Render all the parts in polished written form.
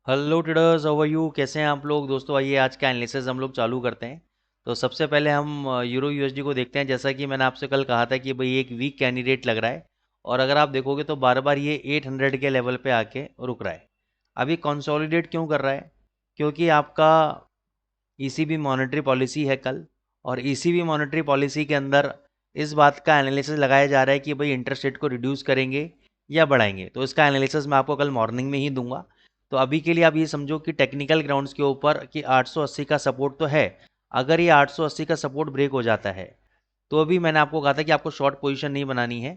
Hello traders, how are you? कैसे हैं आप लोग? दोस्तों आइए आज का एनालिसिस हम लोग चालू करते हैं। तो सबसे पहले हम यूरो यूएसडी को देखते हैं। जैसा कि मैंने आपसे कल कहा था कि भाई एक वीक कैंडिडेट लग रहा है, और अगर आप देखोगे तो बार बार ये 800 के लेवल पे आके रुक रहा है। अभी कंसोलिडेट क्यों कर रहा है? क्योंकि आपका ईसीबी मॉनेटरी पॉलिसी है कल, और ईसीबी मॉनेटरी पॉलिसी के अंदर इस बात का एनालिसिस लगाया जा रहा है कि भाई इंटरेस्ट रेट को रिड्यूस करेंगे या बढ़ाएंगे। तो इसका एनालिसिस मैं आपको कल मॉर्निंग में ही दूंगा। तो अभी के लिए आप ये समझो कि टेक्निकल ग्राउंड्स के ऊपर कि 880 का सपोर्ट तो है। अगर ये 880 का सपोर्ट ब्रेक हो जाता है तो अभी मैंने आपको कहा था कि आपको शॉर्ट पोजीशन नहीं बनानी है।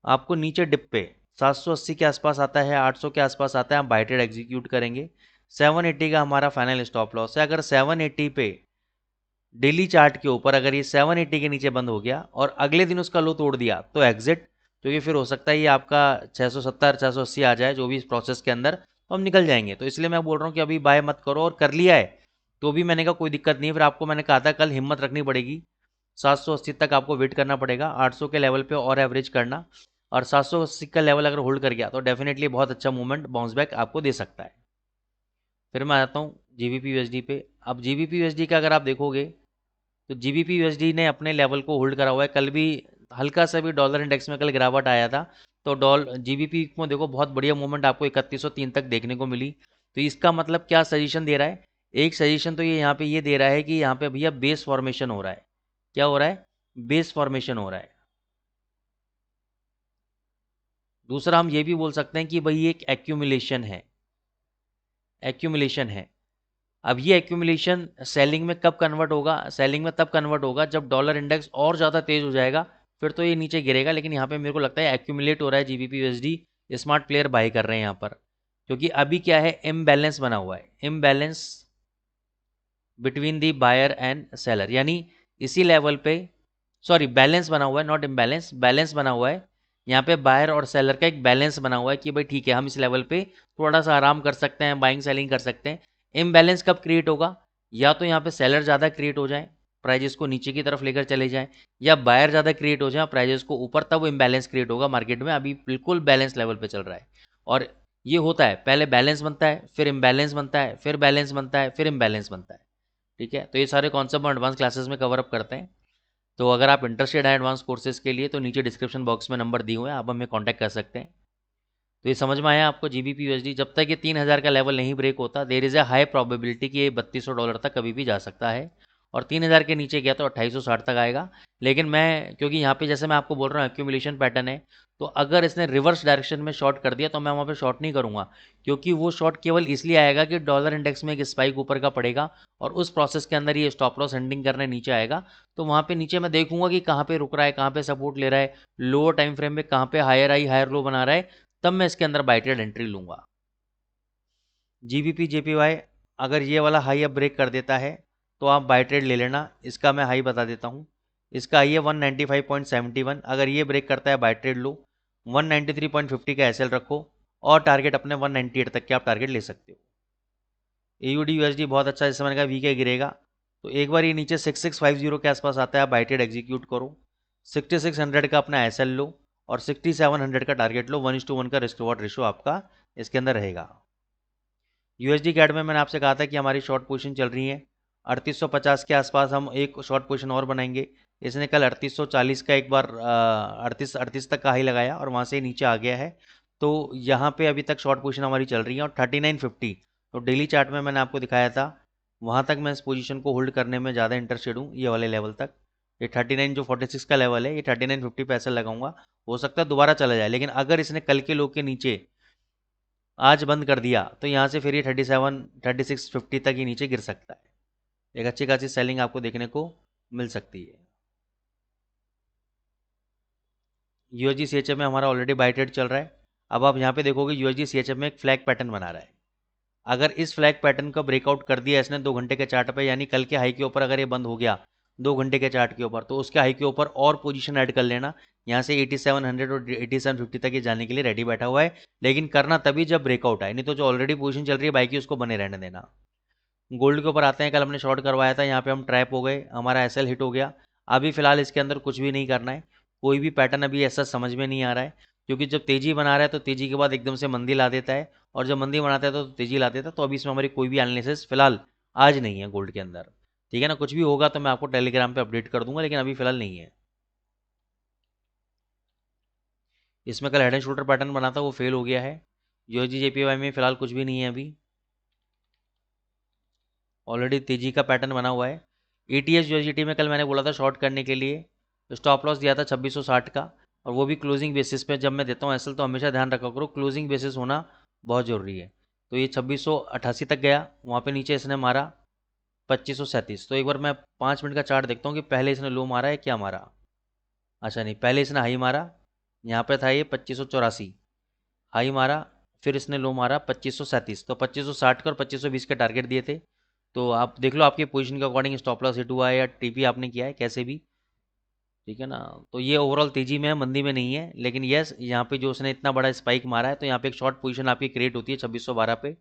आपको नीचे डिप पे 780 के आसपास आता है, 800 के आसपास आता है, हम बाय ट्रेड एग्जीक्यूट करेंगे। 780 का हमारा फाइनल स्टॉप लॉस है। अगर 780 पे डेली चार्ट के ऊपर अगर ये 780 के नीचे बंद हो गया और अगले दिन उसका लो तोड़ दिया तो एग्जिट। क्योंकि फिर हो सकता है ये आपका 670 680 आ जाए, जो भी इस प्रोसेस के अंदर, तो हम निकल जाएंगे। तो इसलिए मैं बोल रहा हूँ कि अभी बाय मत करो, और कर लिया है तो भी मैंने कहा कोई दिक्कत नहीं है। फिर आपको मैंने कहा था कल हिम्मत रखनी पड़ेगी, 780 तक आपको वेट करना पड़ेगा, 800 के लेवल पे और एवरेज करना। और 780 का लेवल अगर होल्ड कर गया तो डेफिनेटली बहुत अच्छा मूवमेंट बाउंस बैक आपको दे सकता है। फिर मैं आता हूँ जीबीपी यूएसडी पे। अब जीबीपी यूएसडी का अगर आप देखोगे तो जीबीपी यूएसडी ने अपने लेवल को होल्ड करा हुआ है। कल भी हल्का सा भी डॉलर इंडेक्स में कल गिरावट आया था, तो जीबीपी में देखो बहुत बढ़िया मूवमेंट आपको 3103 तक देखने को मिली। तो इसका मतलब क्या सजेशन दे रहा है? एक सजेशन तो ये यहाँ पे ये दे रहा है कि यहाँ पे भैया बेस फॉर्मेशन हो रहा है। क्या हो रहा है? बेस फॉर्मेशन हो रहा है। दूसरा हम ये भी बोल सकते हैं कि भाई ये एक एक्यूमुलेशन है, एक्यूमुलेशन है। अब ये एक्यूमुलेशन सेलिंग में कब कन्वर्ट होगा? सेलिंग में तब कन्वर्ट होगा जब डॉलर इंडेक्स और ज़्यादा तेज हो जाएगा, फिर तो ये नीचे गिरेगा। लेकिन यहाँ पे मेरे को लगता है एक्यूमुलेट हो रहा है GBP USD, smart player by कर रहे हैं यहाँ पर। क्योंकि अभी क्या है, इम्बैलेंस बना हुआ है, imbalance between the buyer and seller, यानी इसी लेवल पे, सॉरी बैलेंस बना हुआ है, नॉट इम्बैलेंस, बैलेंस बना हुआ है। यहाँ पे बायर और सेलर का एक बैलेंस बना हुआ है कि भाई ठीक है, हम इस लेवल पे थोड़ा सा आराम कर सकते हैं, बाइंग सेलिंग कर सकते हैं। इम्बैलेंस कब क्रिएट होगा? या तो यहाँ पे सेलर ज़्यादा क्रिएट हो जाए, प्राइजेस को नीचे की तरफ लेकर चले जाएं, या बायर ज़्यादा क्रिएट हो जाए प्राइजेस को ऊपर, तब इम्बैलेंस क्रिएट होगा मार्केट में। अभी बिल्कुल बैलेंस लेवल पे चल रहा है। और ये होता है, पहले बैलेंस बनता है, फिर इम्बैलेंस बनता है, फिर बैलेंस बनता है, फिर इम्बैलेंस बनता है। ठीक है, तो ये सारे कॉन्सेप्ट हम एडवांस क्लासेस में कवर अप करते हैं। तो अगर आप इंटरेस्टेड हैं एडवांस कोर्सेज के लिए तो नीचे डिस्क्रिप्शन बॉक्स में नंबर दिए हुए हैं, आप हमें कांटेक्ट कर सकते हैं। तो ये समझ में आया आपको? जीबीपी यूएसडी जब तक ये 3000 का लेवल नहीं ब्रेक होता, there is a high probability कि ये $3200 तक कभी भी जा सकता है। और 3000 के नीचे गया तो 2860 तक आएगा। लेकिन मैं, क्योंकि यहाँ पे जैसे मैं आपको बोल रहा हूँ एक्यूमुलेशन पैटर्न है, तो अगर इसने रिवर्स डायरेक्शन में शॉर्ट कर दिया तो मैं वहाँ पे शॉर्ट नहीं करूँगा। क्योंकि वो शॉर्ट केवल इसलिए आएगा कि डॉलर इंडेक्स में एक स्पाइक ऊपर का पड़ेगा, और उस प्रोसेस के अंदर ये स्टॉप लॉस एंडिंग करने नीचे आएगा। तो वहाँ पे नीचे मैं देखूंगा कि कहाँ पे रुक रहा है, कहाँ पे सपोर्ट ले रहा है, लोअर टाइम फ्रेम में कहाँ पे हायर आई हायर लो बना रहा है, तब मैं इसके अंदर बाय ट्रेड एंट्री लूंगा। जीबीपी जेपीवाई अगर ये वाला हाई अब ब्रेक कर देता है तो आप बाय ट्रेड ले लेना। इसका मैं हाई बता देता हूँ। इसका हाई है 195.71। अगर ये ब्रेक करता है बाय ट्रेड लो। 193.50 का एसएल रखो, और टारगेट अपने 198 तक के आप टारगेट ले सकते हो। एयूडी यूएसडी बहुत अच्छा, जैसे मैंने कहा वीके गिरेगा, तो एक बार ये नीचे 6650 के आसपास आता है, बाय ट्रेड एग्जीक्यूट करो। 6600 का अपना एसएल लो, और 6700 का टारगेट लो। 1:1 का रिस्क रिवॉर्ड रेशो आपका इसके अंदर रहेगा। यूएसडी कैड में मैंने आपसे कहा था कि हमारी शॉर्ट पोजीशन चल रही है 3850 के आसपास, हम एक शॉर्ट पोजीशन और बनाएंगे। इसने कल 3840 का एक बार 38 तक का हाई लगाया और वहाँ से नीचे आ गया है। तो यहाँ पे अभी तक शॉर्ट पोजीशन हमारी चल रही है। और 3950 तो डेली चार्ट में मैंने आपको दिखाया था, वहाँ तक मैं इस पोजीशन को होल्ड करने में ज़्यादा इंटरेस्टेड हूँ, ये वाले लेवल तक। ये 39 जो 46 का लेवल है, ये 3950 पे ऐसा लगाऊंगा। हो सकता है दोबारा चला जाए, लेकिन अगर इसने कल के लो के नीचे आज बंद कर दिया तो यहाँ से फिर ये 3650 तक ही नीचे गिर सकता है। एक अच्छी खासी सेलिंग आपको देखने को मिल सकती है। यूएसजी सीएचएफ में हमारा ऑलरेडी बाय ट्रेड चल रहा है। अब आप यहाँ पे देखोगे यूएसजी सीएचएफ में एक फ्लैग पैटर्न बना रहा है। अगर इस फ्लैग पैटर्न का ब्रेकआउट कर दिया इसने 2 घंटे के चार्ट पे, यानी कल के हाई के ऊपर अगर ये बंद हो गया 2 घंटे के चार्ट के ऊपर, तो उसके हाई के ऊपर और पोजीशन ऐड कर लेना। यहाँ से 8700 और 8750 तक ये जाने के लिए रेडी बैठा हुआ है। लेकिन करना तभी जब ब्रेकआउट आए, नहीं तो जो ऑलरेडी पोजीशन चल रही है बाई की उसको बने रहने देना। गोल्ड के ऊपर आते हैं। कल हमने शॉर्ट करवाया था, यहाँ पे हम ट्रैप हो गए, हमारा एसएल हिट हो गया। अभी फिलहाल इसके अंदर कुछ भी नहीं करना है, कोई भी पैटर्न अभी ऐसा समझ में नहीं आ रहा है। क्योंकि जब तेजी बना रहा है तो तेजी के बाद एकदम से मंदी ला देता है, और जब मंदी बनाता है तो तेजी ला देता है। तो अभी इसमें हमारी कोई भी एनालिसिस फिलहाल आज नहीं है गोल्ड के अंदर। ठीक है ना, कुछ भी होगा तो मैं आपको टेलीग्राम पे अपडेट कर दूंगा, लेकिन अभी फिलहाल नहीं है। इसमें कल हेड एंड शोल्डर पैटर्न बना था, वो फेल हो गया है। यूएसडी जेपीवाई में फिलहाल कुछ भी नहीं है अभी, ऑलरेडी तेजी का पैटर्न बना हुआ है। एटीएस यूएसडीटी में कल मैंने बोला था शॉर्ट करने के लिए, स्टॉप लॉस दिया था 2660 का, और वो भी क्लोजिंग बेसिस पे। जब मैं देता हूँ एसएल तो हमेशा ध्यान रखा करो, क्लोजिंग बेसिस होना बहुत ज़रूरी है। तो ये 2688 तक गया, वहाँ पे नीचे इसने मारा 2537। तो एक बार मैं 5 मिनट का चार्ट देखता हूँ कि पहले इसने लो मारा है क्या मारा। अच्छा नहीं, पहले इसने हाई मारा, यहाँ पे था ये 2584, हाई मारा, फिर इसने लो मारा 2537। तो 2560 का और 2520 के टारगेट दिए थे। तो आप देख लो आपकी पोजीशन के अकॉर्डिंग स्टॉप लॉस हिट हुआ है या टीपी आपने किया है, कैसे भी। ठीक है ना, तो ये ओवरऑल तेजी में है, मंदी में नहीं है। लेकिन यस, यहाँ पे जो उसने इतना बड़ा स्पाइक मारा है, तो यहाँ पे एक शॉर्ट पोजीशन आपकी क्रिएट होती है 2612 पे।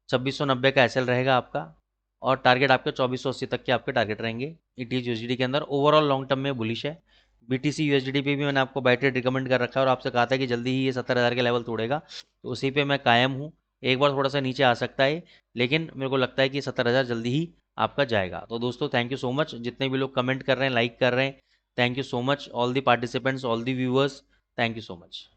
2690 का एसएल रहेगा आपका, और टारगेट आपके 2480 तक के आपके टारगेट रहेंगे ईटीएच यूएसडी के अंदर। ओवरऑल लॉन्ग टर्म में बुलिश है। बीटीसी यूएसडी पे भी मैंने आपको बाय ट्रेड रिकमेंड कर रखा है, और आपसे कहा था कि जल्दी ही ये 70,000 के लेवल तोड़ेगा, तो उसी पे मैं कायम हूँ। एक बार थोड़ा सा नीचे आ सकता है, लेकिन मेरे को लगता है कि 70,000 जल्दी ही आपका जाएगा। तो दोस्तों थैंक यू सो मच, जितने भी लोग कमेंट कर रहे हैं, लाइक कर रहे हैं, thank you so much, all the participants, all the viewers, thank you so much.